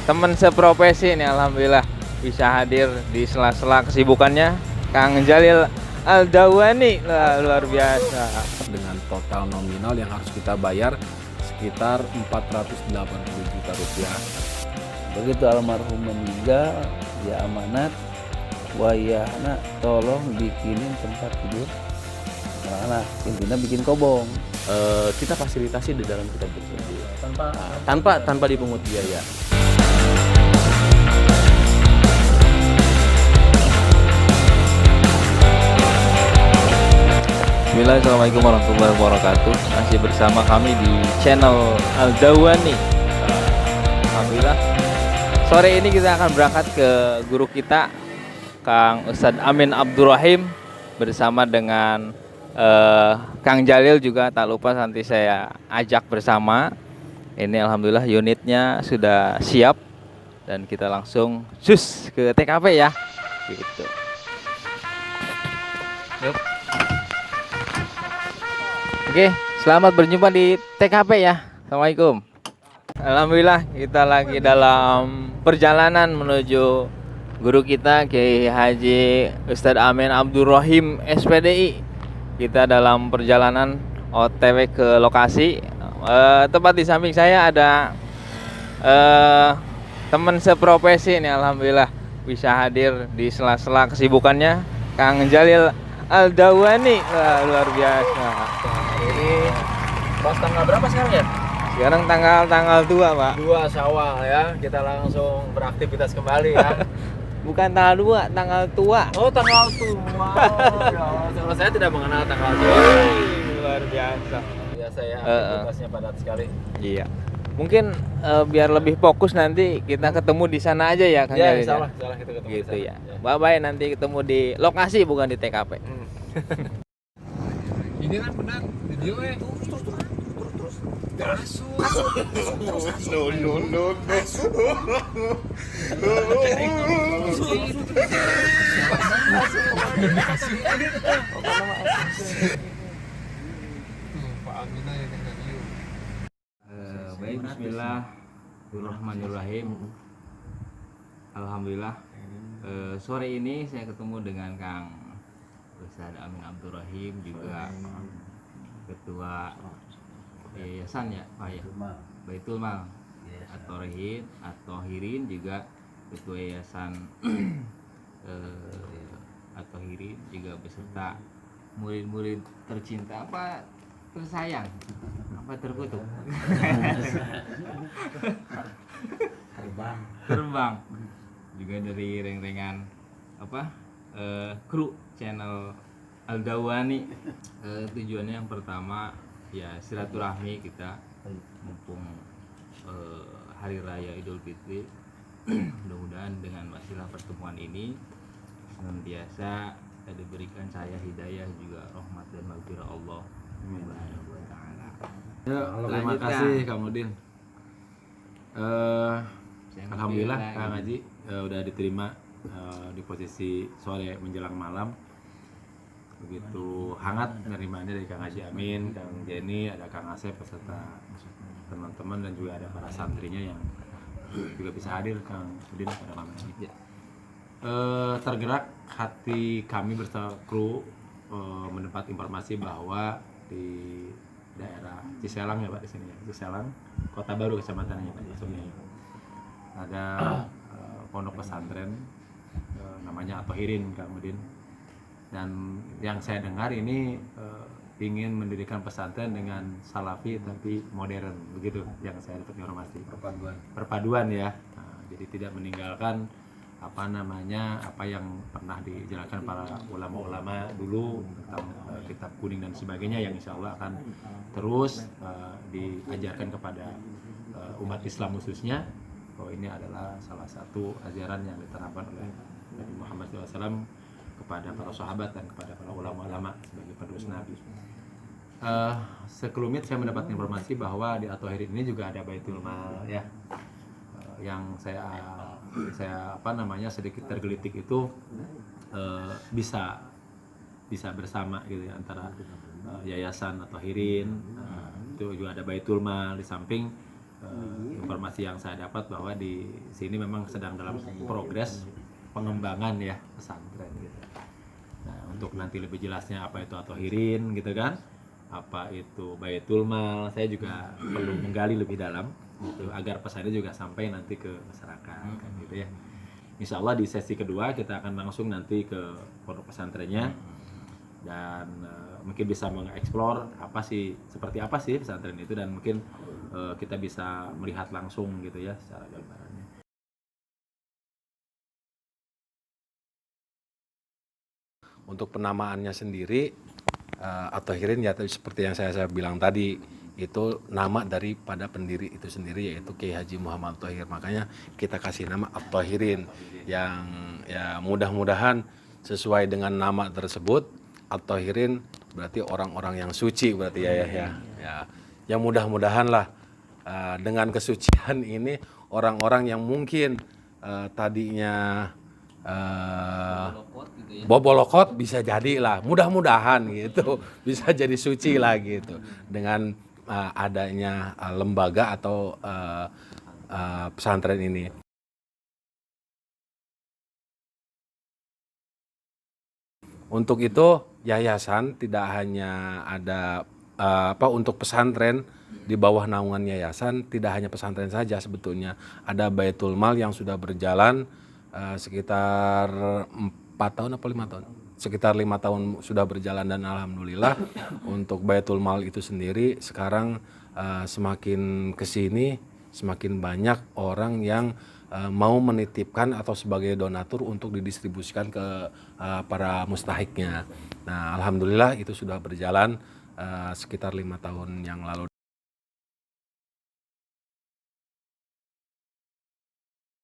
Teman seprofesi nih alhamdulillah bisa hadir di sela-sela kesibukannya Kang Jalil Al-Dawani. Luar biasa. Dengan total nominal yang harus kita bayar sekitar 480 juta rupiah. Begitu almarhum meninggal, dia amanat, wayahna tolong bikinin tempat tidur anak, intinya bikin kobong. Kita fasilitasi di dalam kita bersendiri tanpa dipungut biaya. Bismillah, assalamualaikum warahmatullahi wabarakatuh. Masih bersama kami di channel Al-Dawani. Alhamdulillah sore ini kita akan berangkat ke guru kita Kang Ustadz Amin Abdurrahim bersama dengan Kang Jalil juga, tak lupa nanti saya ajak bersama. Ini alhamdulillah unitnya sudah siap dan kita langsung sus ke TKP ya. Gitu. Yuk. Oke, selamat berjumpa di TKP ya. Assalamualaikum. Alhamdulillah kita lagi dalam perjalanan menuju guru kita Kiai Haji Ustadz Amin Abdurrahim SPDI. Kita dalam perjalanan OTW ke lokasi. Tepat di samping saya ada teman seprofesi nih alhamdulillah bisa hadir di sela-sela kesibukannya Kang Jalil Al-Dawani. Luar biasa. Ini pas tanggal berapa sekarang ya? Sekarang tanggal 2, Pak. 2 Syawal ya. Kita langsung beraktivitas kembali ya. Bukan tanggal 2, tanggal tua. Oh, tanggal tua. Kalau saya tidak mengenal tanggal tua. Luar biasa. Biasa ya, aktivitasnya padat sekali. Iya. Mungkin biar lebih fokus nanti kita ketemu di sana aja ya Kang Ya, Jalil. insyaallah kita ketemu Gitu di ya. sana. Bye-bye, nanti ketemu di lokasi bukan di TKP. Ini kan benar video terus. Baik, bismillahirrahmanirrahim. Alhamdulillah sore ini saya ketemu dengan Kang Ustadz Amin Abdurrahim, juga ketua yayasan ya Pak ya, Baitul Mal atau Hirin, juga ketua yayasan atau Hirin, juga beserta murid-murid tercinta apa tersayang apa terkutuk terbang juga dari reng-rengan apa kru channel Al-Dawani. Tujuannya yang pertama ya silaturahmi kita mumpung hari raya Idul Fitri. Mudah-mudahan dengan wasilah pertemuan ini senantiasa diberikan saya hidayah juga rahmat dan maghfirah Allah Subhanahu wa taala. Ya, terima kasih Kang Udin. Alhamdulillah Kang Haji udah diterima di posisi sore menjelang malam. Begitu hangat menerimanya dari Kang Haji Amin, Kang Jenny, ada Kang Asep beserta teman-teman, dan juga ada para santrinya yang juga bisa hadir Kang Udin pada malam ini. Tergerak hati kami bersama kru mendapat informasi bahwa di daerah Ciselang ya Pak, di sini ya, Ciselang, Kota Baru kecamatannya Pak, maksudnya ada pondok pesantren namanya Atohirin Kang Udin, dan yang saya dengar ini ingin mendirikan pesantren dengan salafi tapi modern, begitu yang saya dapat informasi. Perpaduan ya. Nah, jadi tidak meninggalkan apa yang pernah dijelaskan para ulama-ulama dulu tentang kitab kuning dan sebagainya, yang insya Allah akan terus diajarkan kepada umat Islam khususnya, bahwa ini adalah salah satu ajaran yang diterapkan oleh Nabi Muhammad SAW kepada para sahabat dan kepada para ulama-ulama sebagai penerus Nabi. Sekelumit saya mendapat informasi bahwa di Atohirin ini juga ada Baitul Mal ya, yang saya sedikit tergelitik itu bisa bersama gitu ya, antara yayasan atau Hirin, itu juga ada Baitul Mal di samping informasi yang saya dapat bahwa di sini memang sedang dalam progres pengembangan ya pesantren gitu. Nah, untuk nanti lebih jelasnya apa itu At-Thohirin gitu kan, apa itu Baitul Mal, saya juga perlu menggali lebih dalam gitu, agar pesannya juga sampai nanti ke masyarakat kan, gitu ya. Insya Allah di sesi kedua kita akan langsung nanti ke pondok pesantrennya dan mungkin bisa mengeksplor seperti apa sih pesantren itu, dan mungkin kita bisa melihat langsung gitu ya secara gambarannya. Untuk penamaannya sendiri At-Thohirin ya seperti yang saya bilang tadi, itu nama daripada pendiri itu sendiri, yaitu Kiai Haji Muhammad Thohir. Makanya kita kasih nama At-Thohirin, yang ya mudah-mudahan sesuai dengan nama tersebut. At-Thohirin berarti orang-orang yang suci berarti ya. Ya mudah-mudahan lah dengan kesucian ini orang-orang yang mungkin tadinya bobolokot bisa jadi lah, mudah-mudahan gitu bisa jadi suci lah gitu dengan adanya lembaga atau pesantren ini. Untuk itu yayasan tidak hanya ada untuk pesantren, di bawah naungan yayasan tidak hanya pesantren saja sebetulnya, ada Baitul Mal yang sudah berjalan sekitar 4 tahun atau 5 tahun, sekitar 5 tahun sudah berjalan, dan alhamdulillah untuk Baitul Mal itu sendiri sekarang semakin kesini semakin banyak orang yang mau menitipkan atau sebagai donatur untuk didistribusikan ke para mustahiknya. Nah, alhamdulillah itu sudah berjalan sekitar 5 tahun yang lalu.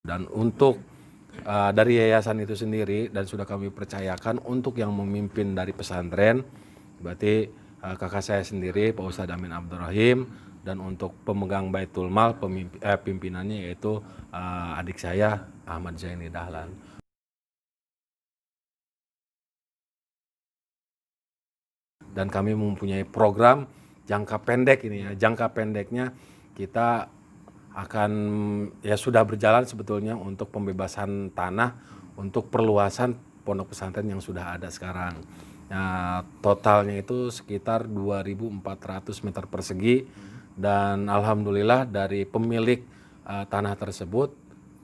Dan untuk dari yayasan itu sendiri, dan sudah kami percayakan untuk yang memimpin dari pesantren, berarti kakak saya sendiri Pak Ustadz Amin Abdurrahim, dan untuk pemegang Baitul Mal pimpinannya yaitu adik saya Ahmad Zaini Dahlan. Dan kami mempunyai program jangka pendek ini ya. Jangka pendeknya kita akan sudah berjalan sebetulnya untuk pembebasan tanah untuk perluasan pondok pesantren yang sudah ada sekarang. Nah, totalnya itu sekitar 2.400 meter persegi, dan alhamdulillah dari pemilik tanah tersebut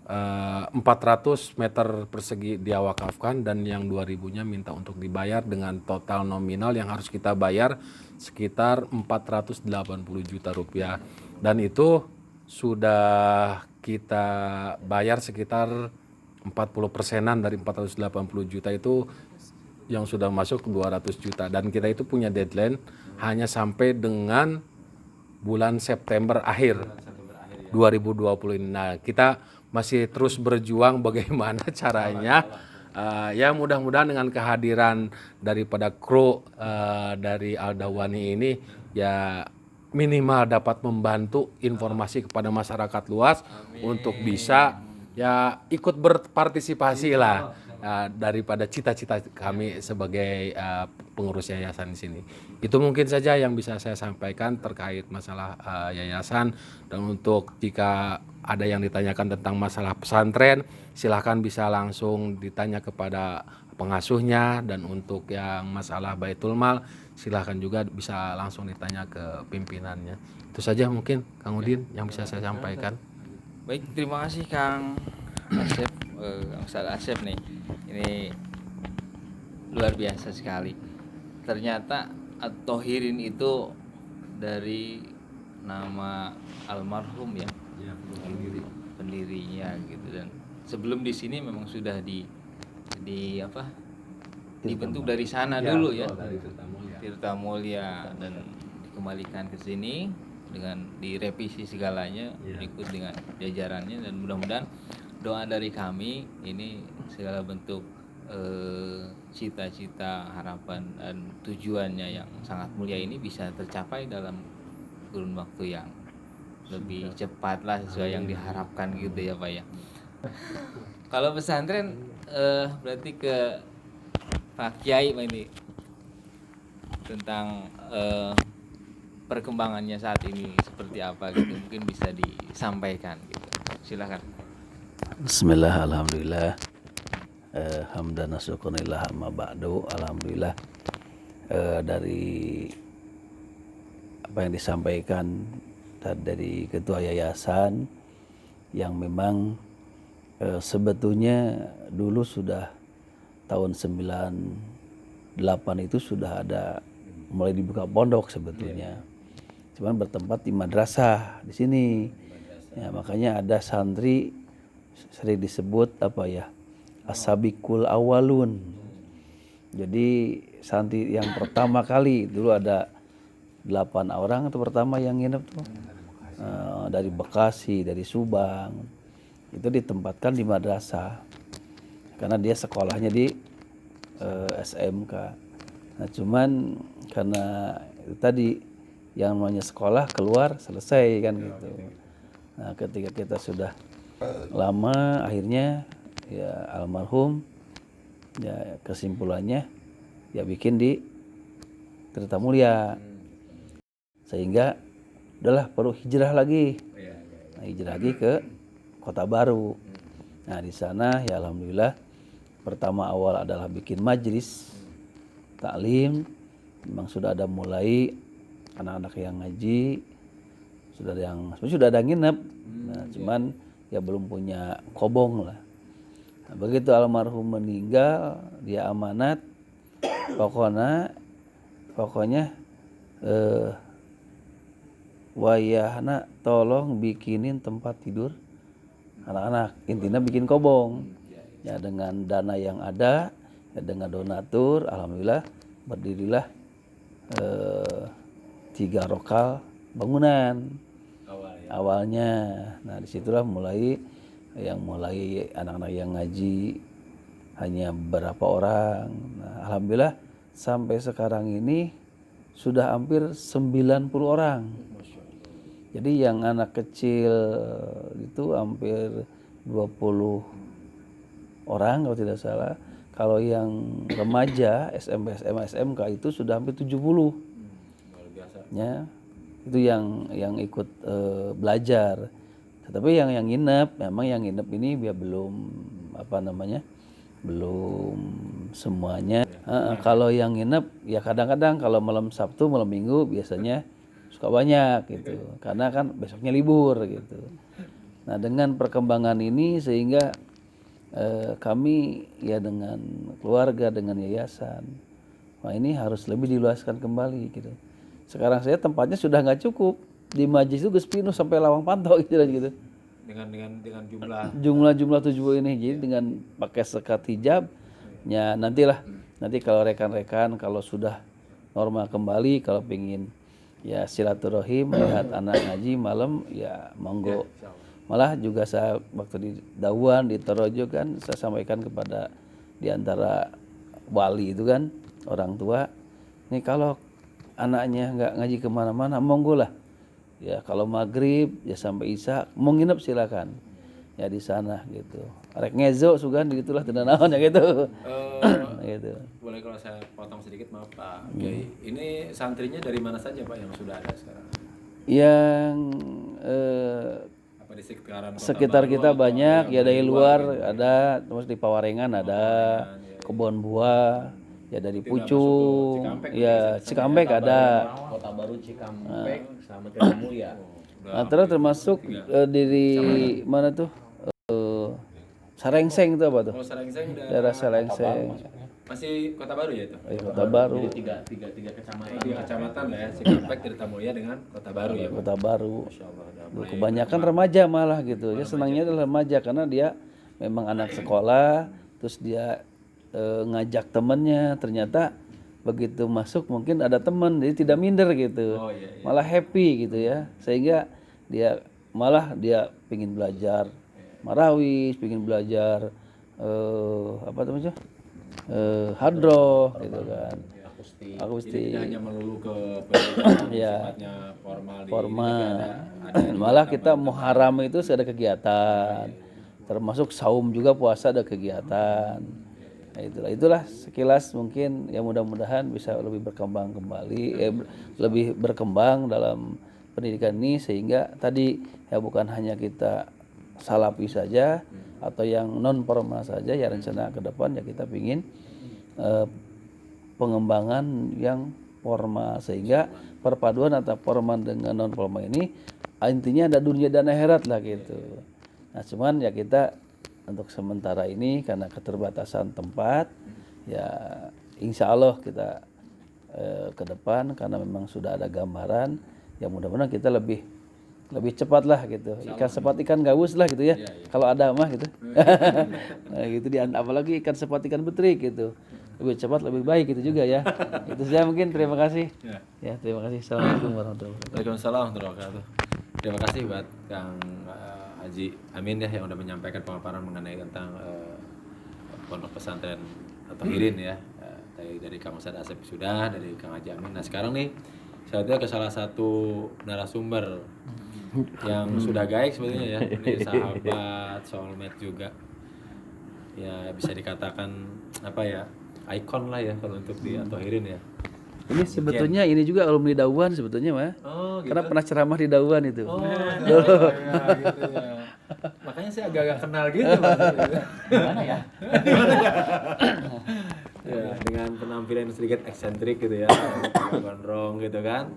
400 meter persegi dia wakafkan, dan yang 2.000-nya minta untuk dibayar dengan total nominal yang harus kita bayar sekitar 480 juta rupiah, dan itu sudah kita bayar sekitar 40%-an dari 480 juta itu yang sudah masuk 200 juta, dan kita itu punya deadline hanya sampai dengan bulan September akhir 2020 ini. Nah, kita masih terus berjuang bagaimana caranya ya mudah-mudahan dengan kehadiran daripada kru dari Al-Dawani ini ya minimal dapat membantu informasi kepada masyarakat luas. Amin. Untuk bisa ya ikut berpartisipasi lah daripada cita-cita kami sebagai pengurus yayasan di sini. Itu mungkin saja yang bisa saya sampaikan terkait masalah yayasan. Dan untuk jika ada yang ditanyakan tentang masalah pesantren, silahkan bisa langsung ditanya kepada pengasuhnya, dan untuk yang masalah Baitul Mal silahkan juga bisa langsung ditanya ke pimpinannya. Itu saja mungkin Kang Udin yang bisa saya sampaikan. Baik, terima kasih Kang Asep, Ustadz Asep nih. Ini luar biasa sekali. Ternyata At-Thohirin itu dari nama almarhum ya, pendirinya gitu. Dan sebelum di sini memang sudah dibentuk dari sana dulu ya, Tirta Mulia, dan dikembalikan ke sini dengan direvisi segalanya, ikut dengan jajarannya, dan mudah-mudahan doa dari kami ini segala bentuk cita-cita, harapan, dan tujuannya yang sangat mulia ini bisa tercapai dalam kurun waktu yang lebih cepat lah, sesuai yang diharapkan gitu ya Pak ya. Kalau pesantren berarti ke Pak Kiai ini tentang perkembangannya saat ini seperti apa gitu, mungkin bisa disampaikan gitu. Silakan. Bismillah, alhamdulillah. Hamdan syukurillah amma ba'du. Alhamdulillah, dari apa yang disampaikan dari ketua yayasan yang memang sebetulnya dulu sudah tahun 98 itu sudah ada mulai dibuka pondok sebetulnya. Cuman bertempat di madrasah di sini. Ya, makanya ada santri sering disebut apa ya? As-sabiqul awalun. Jadi santri yang pertama kali dulu ada 8 orang itu pertama yang nginep tuh. Dari Bekasi, dari Subang. Itu ditempatkan di madrasah. Karena dia sekolahnya di SMK. Nah, cuman karena itu tadi yang namanya sekolah keluar selesai kan gitu. Nah, ketika kita sudah lama akhirnya ya almarhum ya kesimpulannya ya bikin di Tirtamulya. Sehingga udahlah perlu hijrah lagi. Nah, hijrah lagi ke Kota Baru. Nah, di sana ya alhamdulillah pertama awal adalah bikin majlis taklim. Memang sudah ada mulai anak-anak yang ngaji, sudah ada nginep. Nah, cuman ya belum punya kobong lah. Nah, begitu almarhum meninggal, dia amanat. Pokoknya wayahna tolong bikinin tempat tidur anak-anak. Intinya bikin kobong. Ya dengan dana yang ada, ya dengan donatur, alhamdulillah berdirilah 3 rokal bangunan awalnya. Nah, disitulah mulai anak-anak yang ngaji hanya beberapa orang. Nah, alhamdulillah sampai sekarang ini sudah hampir 90 orang. Jadi yang anak kecil itu hampir 20 orang kalau tidak salah. Kalau yang remaja SMP, SMA, SMK itu sudah hampir 70. Luar biasa. Ya. Itu yang ikut belajar. Tetapi yang nginep, memang yang nginep ini dia belum belum semuanya. Kalau yang nginep ya kadang-kadang kalau malam Sabtu, malam Minggu biasanya suka banyak gitu. Karena kan besoknya libur gitu. Nah, dengan perkembangan ini sehingga kami ya dengan keluarga, dengan yayasan, wah ini harus lebih diluaskan kembali gitu. Sekarang saya tempatnya sudah nggak cukup, di majlis itu geus penuh sampai lawang pantau gitu. Dengan jumlah 70 ini, jadi dengan pakai sekat hijab, ya nanti kalau rekan-rekan kalau sudah normal kembali, kalau pingin ya silaturahim lihat anak ngaji malam ya monggo. Malah juga saya waktu di Dawan, di Torojo kan saya sampaikan kepada diantara wali itu kan orang tua, nih kalau anaknya nggak ngaji kemana-mana monggo lah. Ya kalau maghrib ya sampai isya mau nginep silakan ya di sana gitu. Rek ngezo sugan gitulah tidak naon ya gitu. Gitu. Boleh kalau saya potong sedikit, maaf Pak Kiai. Ini santrinya dari mana saja Pak yang sudah ada sekarang? Yang Di sekitaran sekitar kita banyak ya, dari luar ada, terus di Pawarengan ada, Kebon Buah, ya dari Pucung, ya Cikampek ada. Kota Baru, Cikampek, sama Tirtamulya. Nah, terus termasuk dari mana tuh? Sarengseng itu apa tuh? Sarengseng, daerah Sarengseng. Masih Kota Baru ya itu? Kota Baru. Jadi tiga kecamatan. 3 kecamatan lah ya, Cikampek, Tirtamulya dengan Kota Baru ya. Kota Baru. Insyaallah. Kebanyakan remaja malah gitu. Ya senangnya adalah remaja karena dia memang anak sekolah, terus dia ngajak temennya, ternyata begitu masuk mungkin ada teman, jadi tidak minder gitu. Malah happy gitu ya. Sehingga dia pingin belajar marawis, pingin belajar hadroh gitu kan. Akustik. Tidak hanya melulu ke sifatnya formal. Malah kita Muharram itu ada kegiatan. Termasuk saum juga, puasa ada kegiatan. Nah, itulah sekilas mungkin ya, mudah-mudahan bisa lebih berkembang kembali, lebih berkembang dalam pendidikan ini, sehingga tadi ya bukan hanya kita salafi saja atau yang non formal saja, ya rencana ke depan ya kita ingin pengembangan yang formal, sehingga perpaduan antara formal dengan non formal ini intinya ada dunia dan akhirat lah gitu. Nah cuman ya kita untuk sementara ini karena keterbatasan tempat, ya insya Allah kita ke depan karena memang sudah ada gambaran, ya mudah-mudahan kita lebih cepat lah gitu. Ikan sepat ikan gabus lah gitu ya. Kalau ada mah gitu. Nah, gitu apalagi ikan sepat ikan betrik gitu. Lebih cepat lebih baik gitu juga ya. Itu saja mungkin, terima kasih. Ya, terima kasih. Assalamualaikum warahmatullahi wabarakatuh. Waalaikumsalam warahmatullahi wabarakatuh. Terima kasih buat Kang Haji Amin ya yang udah menyampaikan pemaparan mengenai tentang pondok pesantren atau Hirin ya. Dari Kang Ustadz Asep sudah, dari Kang Haji Amin. Nah sekarang nih saya ke salah satu narasumber yang sudah gaik sebetulnya ya. Ini sahabat, soulmate juga. Ya bisa dikatakan apa ya, ikon lah ya kalau untuk di At-Thohirin ya. Ini sebetulnya ini juga alumni Dauan sebetulnya mah. Oh, gitu. Karena pernah ceramah di Dauan itu. Oh, ya, gitu ya. Makanya saya agak-agak kenal gitu maksudnya. Gimana ya? Ya, dengan penampilan sedikit eksentrik gitu ya, gondrong gitu kan.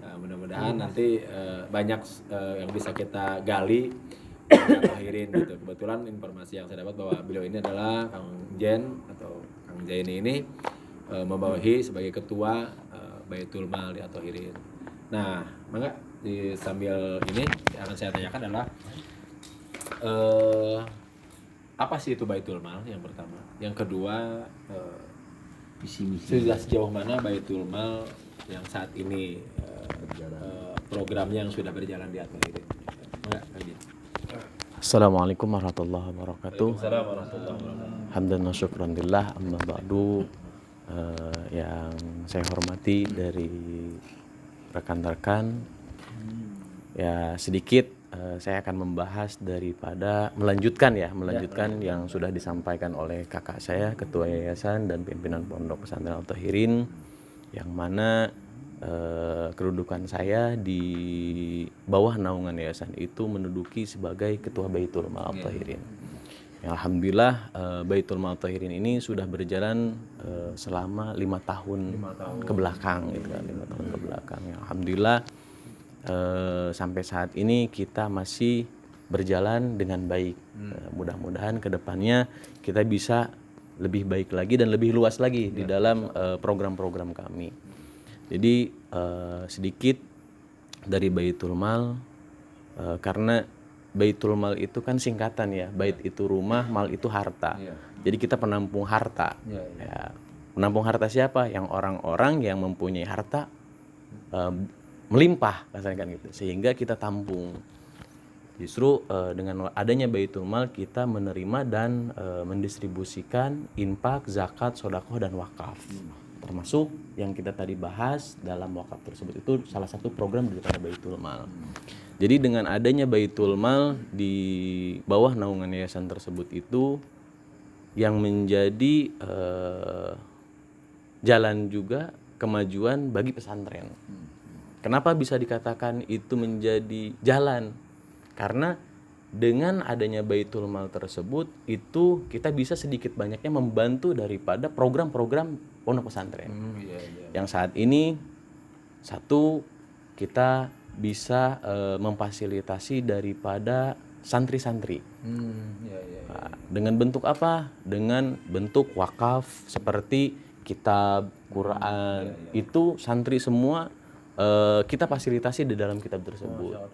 Nah, mudah-mudahan nanti banyak yang bisa kita gali akhirin gitu. Kebetulan informasi yang saya dapat bahwa beliau ini adalah Kang Jen atau Kang Jaini ini membawahi sebagai ketua Baitul Mal di At-Thohirin. Nah, maka sambil ini yang akan saya tanyakan adalah apa sih itu Baitul Mal yang pertama? Yang kedua, sudah sejauh mana Baitul Mal yang saat ini programnya yang sudah berjalan di At-Thohirin? Enggak, Kang. Assalamualaikum warahmatullahi wabarakatuh. Waalaikumsalam warahmatullahi wabarakatuh. Hamdan wa syukran lillah, amma ba'du. Yang saya hormati dari rekan-rekan, ya sedikit saya akan membahas daripada melanjutkan yang sudah disampaikan oleh kakak saya, ketua yayasan dan pimpinan pondok pesantren At-Thohirin, yang mana kedudukan saya di bawah naungan yayasan itu menduduki sebagai ketua Baitul Mal At-Thohirin. Alhamdulillah Baitul Mal At-Thohirin ini sudah berjalan selama 5 tahun ke belakang gitu kan, 5 tahun ke belakang. Alhamdulillah sampai saat ini kita masih berjalan dengan baik. Mudah-mudahan kedepannya kita bisa lebih baik lagi dan lebih luas lagi di dalam program-program kami. Jadi sedikit dari Baitul Mal, karena Baitul Mal itu kan singkatan ya, bait itu rumah, mal itu harta. Jadi kita penampung harta. Ya, penampung harta siapa? Yang orang-orang yang mempunyai harta melimpah, kan gitu. Sehingga kita tampung. Justru dengan adanya Baitul Mal kita menerima dan mendistribusikan infak, zakat, sedekah dan wakaf. Termasuk yang kita tadi bahas dalam wakaf tersebut itu salah satu program daripada Baitul Mal. Jadi dengan adanya Baitul Mal di bawah naungan yayasan tersebut itu yang menjadi jalan juga kemajuan bagi pesantren. Kenapa bisa dikatakan itu menjadi jalan? Karena dengan adanya Baitul Mal tersebut itu kita bisa sedikit banyaknya membantu daripada program-program pondok pesantren. Yang saat ini satu, kita bisa memfasilitasi daripada santri-santri. Nah, dengan bentuk apa? Dengan bentuk wakaf seperti kitab, Quran. Itu santri semua kita fasilitasi di dalam kitab tersebut.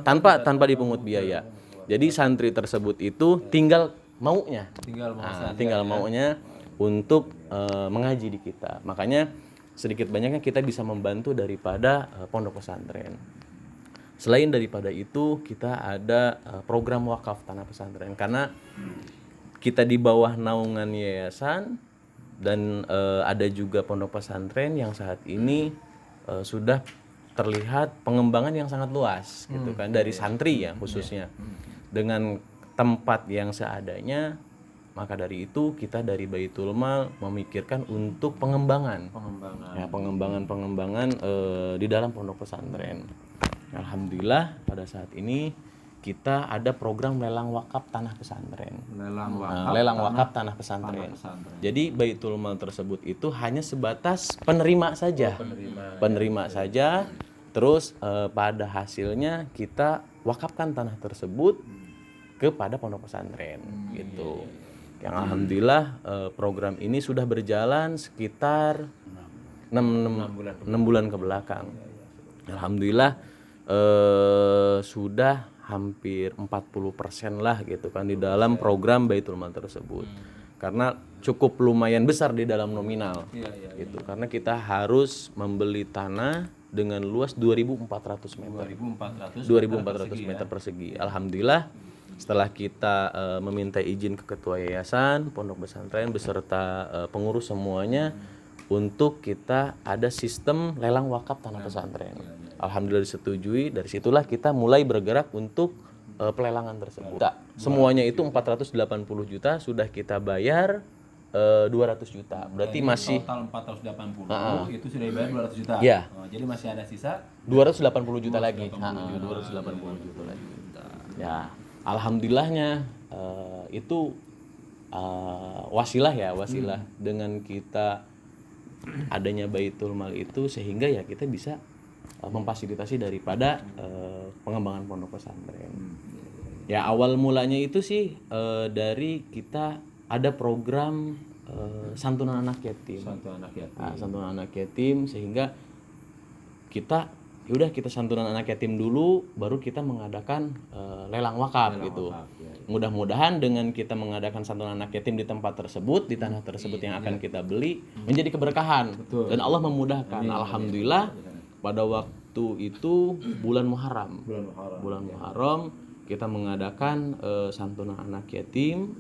Tanpa dipungut biaya. Jadi santri tersebut itu tinggal maunya. Tinggal maunya untuk mengaji di kita. Makanya sedikit banyaknya kita bisa membantu daripada pondok pesantren. Selain daripada itu kita ada program wakaf tanah pesantren, karena kita di bawah naungan yayasan dan ada juga pondok pesantren yang saat ini sudah terlihat pengembangan yang sangat luas gitu kan, dari santri ya khususnya. Dengan tempat yang seadanya, Maka dari itu kita dari Baitul Mal memikirkan untuk pengembangan di dalam pondok pesantren. Alhamdulillah pada saat ini kita ada program lelang wakaf tanah pesantren. Lelang wakaf tanah pesantren. Jadi Baitul Mal tersebut itu hanya sebatas penerima saja. Penerima saja. Terus pada hasilnya kita wakafkan tanah tersebut kepada pondok pesantren gitu. Yang alhamdulillah program ini sudah berjalan sekitar 6 bulan ke belakang. Alhamdulillah sudah hampir 40% lah gitu kan di dalam program Baitul Mal tersebut. Karena cukup lumayan besar di dalam nominal. Gitu. Karena kita harus membeli tanah dengan luas 2.400 meter. 2.400 meter persegi. Alhamdulillah setelah kita meminta izin ke ketua yayasan, pondok pesantren beserta pengurus semuanya untuk kita ada sistem lelang wakaf tanah pesantren. Alhamdulillah disetujui, dari situlah kita mulai bergerak untuk pelelangan tersebut. Semuanya itu 480 juta sudah kita bayar 200 juta. Berarti masih total 480 itu sudah dibayar 200 juta. Ya. Jadi masih ada sisa 280 juta lagi. 280 juta lagi. Ya, alhamdulillahnya itu wasilah dengan kita adanya Baitul Mal itu sehingga ya kita bisa memfasilitasi daripada pengembangan pondok pesantren. Ya awal mulanya itu sih dari kita ada program santunan anak yatim. Santunan anak yatim sehingga kita kita santunan anak yatim dulu baru kita mengadakan lelang wakaf gitu. Mudah-mudahan dengan kita mengadakan santunan anak yatim di tempat tersebut, di tanah tersebut yang akan kita beli menjadi keberkahan. Dan Allah memudahkan. Alhamdulillah pada waktu itu bulan Muharram kita mengadakan santunan anak yatim.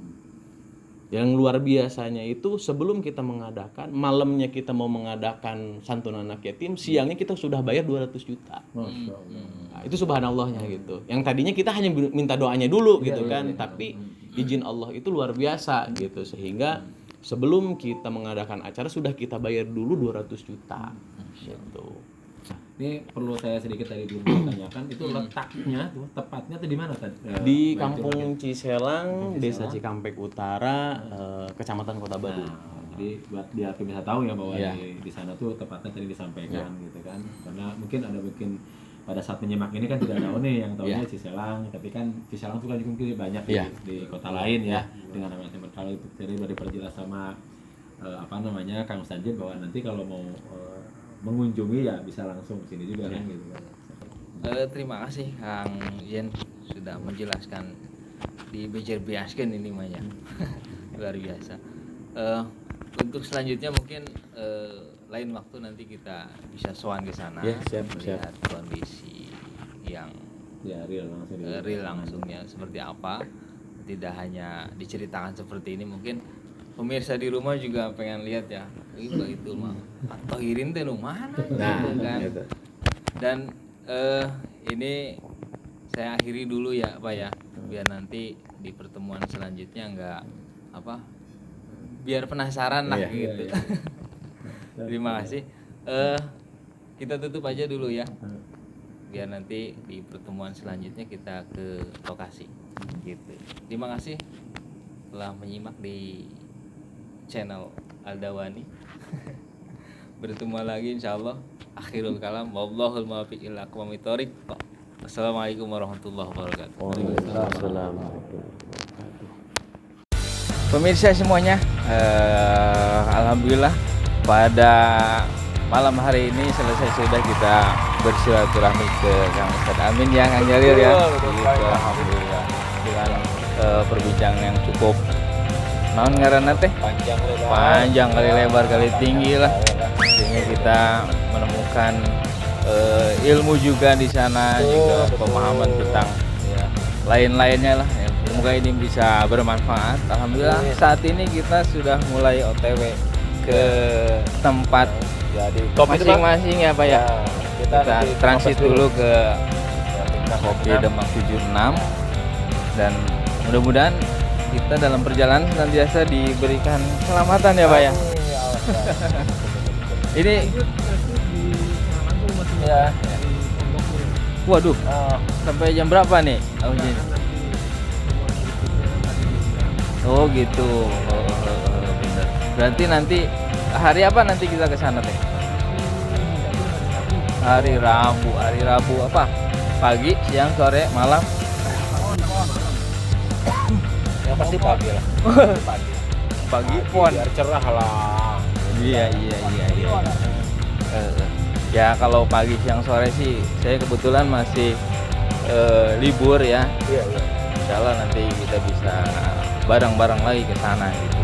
Yang luar biasanya itu sebelum kita mengadakan, malamnya kita mau mengadakan santunan anak yatim, siangnya kita sudah bayar 200 juta. Nah, itu subhanallahnya gitu. Yang tadinya kita hanya minta doanya dulu gitu kan, tapi izin Allah itu luar biasa gitu sehingga sebelum kita mengadakan acara sudah kita bayar dulu 200 juta gitu. Ini perlu saya sedikit tadi dulu tanyakan, itu letaknya tuh tepatnya tuh di mana tadi? Di Kampung Ciselang, Desa Cikampek Utara, Kecamatan Kota Batu. Jadi buat biar bisa tahu ya bahwa di sana tuh tepatnya tadi disampaikan gitu kan. Karena mungkin pada saat menyimak ini kan tidak tahu nih yang tahunya Ciselang, tapi kan Ciselang tuh kan mungkin banyak di kota lain ya dengan namanya Timur. Kalau itu tadi baru diperjelas sama Kang Sanjid bahwa nanti kalau mau mengunjungi ya bisa langsung ke sini juga kan gitu kan. Terima kasih Kang Yen sudah menjelaskan di bejer biaskan ini banyak luar biasa. Untuk selanjutnya mungkin lain waktu nanti kita bisa sowan ke sana melihat kondisi yang real langsungnya seperti apa, tidak hanya diceritakan seperti ini. Mungkin pemirsa di rumah juga pengen lihat ya, itu mah atau irin teh mana kan. Dan ini saya akhiri dulu ya Pak ya, biar nanti di pertemuan selanjutnya biar penasaran lah gitu. Terima kasih. Kita tutup aja dulu ya, biar nanti di pertemuan selanjutnya kita ke lokasi gitu. Terima kasih telah menyimak di channel Al-Dawani. Bertemu lagi insyaallah. Akhirul kalam, wallahul muwaffiq ila aqwamit thoriq. Assalamualaikum warahmatullahi wabarakatuh. Waalaikumsalam. Pemirsa semuanya, alhamdulillah pada malam hari ini selesai sudah kita bersilaturahmi ke Kang Ustadz Amin ya, Kang Jalil ya. Alhamdulillah dengan perbincangan yang cukup ngaranna teh panjang kali lebar kali tinggi lah, sehingga kita menemukan ilmu juga di sana, juga pemahaman tentang lain-lainnya lah. Semoga ini bisa bermanfaat. Alhamdulillah saat ini kita sudah mulai OTW ke tempat masing-masing ya Pak ya. Kita transit dulu ke Kopi Demak 76 dan mudah-mudahan kita dalam perjalanan senantiasa diberikan keselamatan ya Pak ya. Ini ya. Waduh, sampai jam berapa nih? Oh gitu. Bener. Berarti nanti hari apa nanti kita ke sana teh? Hari Rabu apa? Pagi, siang, sore, malam? Yang pasti pagi lah. Pagi pon. Biar cerah lah. Iya. Ya kalau pagi, siang, sore sih saya kebetulan masih libur ya. Iya. Insyaallah nanti kita bisa bareng-bareng lagi ke sana gitu.